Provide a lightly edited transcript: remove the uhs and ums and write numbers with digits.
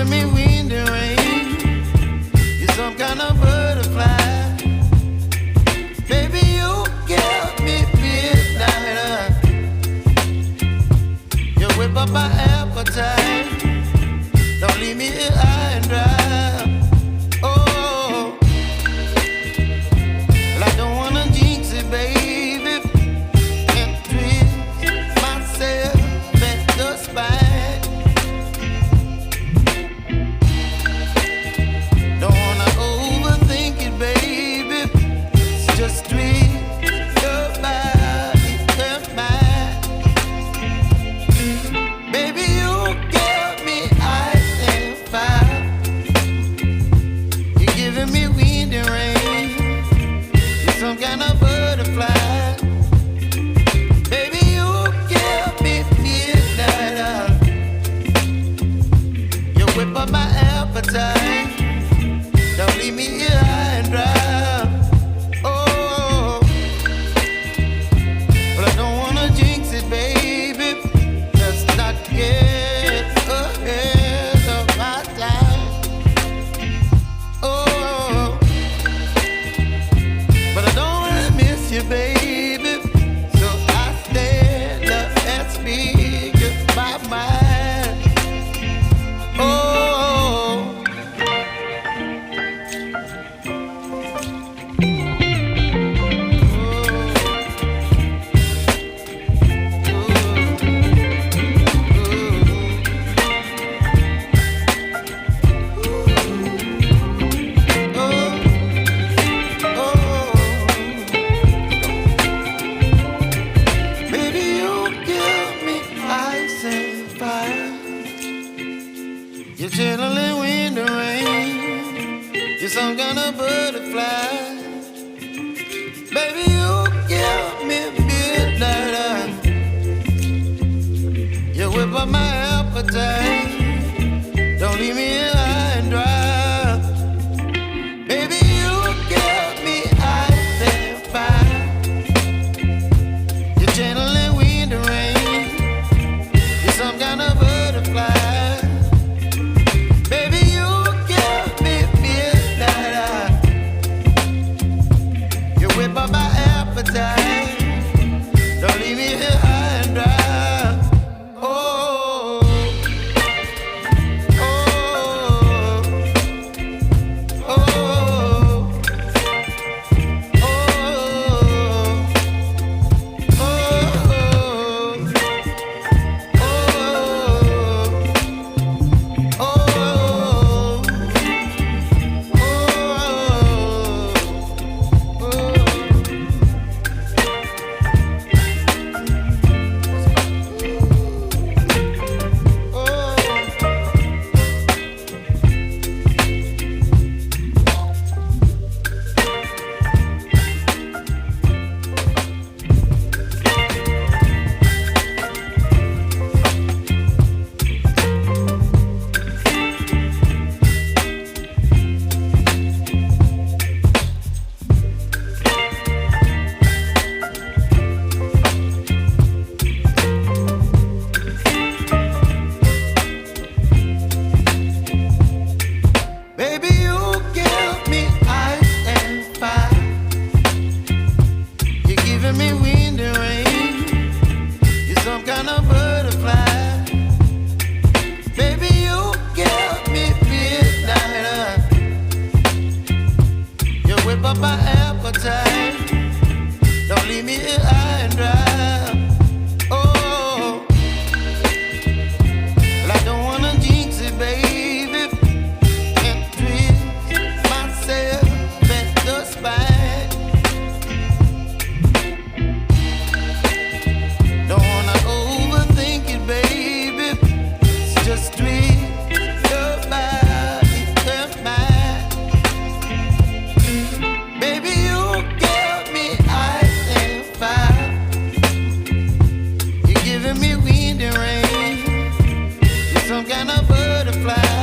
giving me wind and rain. You're some kind of butterfly. Baby, you give me midnight. You whip up my appetite. Don't leave me here high and dry. Oh, well, I don't wanna jinx it, baby, and twist myself at the spine. Don't wanna overthink it, baby. It's just twist your body and mine. Baby, you give me ice and fire. You're giving me wind and rain. You're some kind of butterfly. Baby, you give me midnight. You whip up my appetite. Don't leave me here high and dry. Oh, but I don't wanna jinx it, baby. Let's not get ahead of my time. Oh, but I don't wanna miss you, baby. So I stand up and speak my mind. Oh. Baby, you give me ice and fire. You're channeling wind and rain. You're some kind of butterfly. Baby, you give me midnight. You whip up my appetite. Don't leave me here high and dry. Baby, you give me ice and fire. You're channeling wind and rain. You're some kind of butterfly. Baby, you give me midnight. You whip up my appetite. Don't leave me here high and dry. Oh, oh, oh, oh, oh, baby, you give me ice and fire. You're giving me wind and rain. You're some kind of butterfly. Baby, you give me midnight. You whip up my appetite. Don't leave me here high and dry. Oh, well, I don't wanna jinx it, baby, and twist myself at the spine. Don't wanna overthink it, baby. It's just twist your body and mine. Baby, you give me ice and fire. You're giving me wind and rain. You're some kind of butterfly.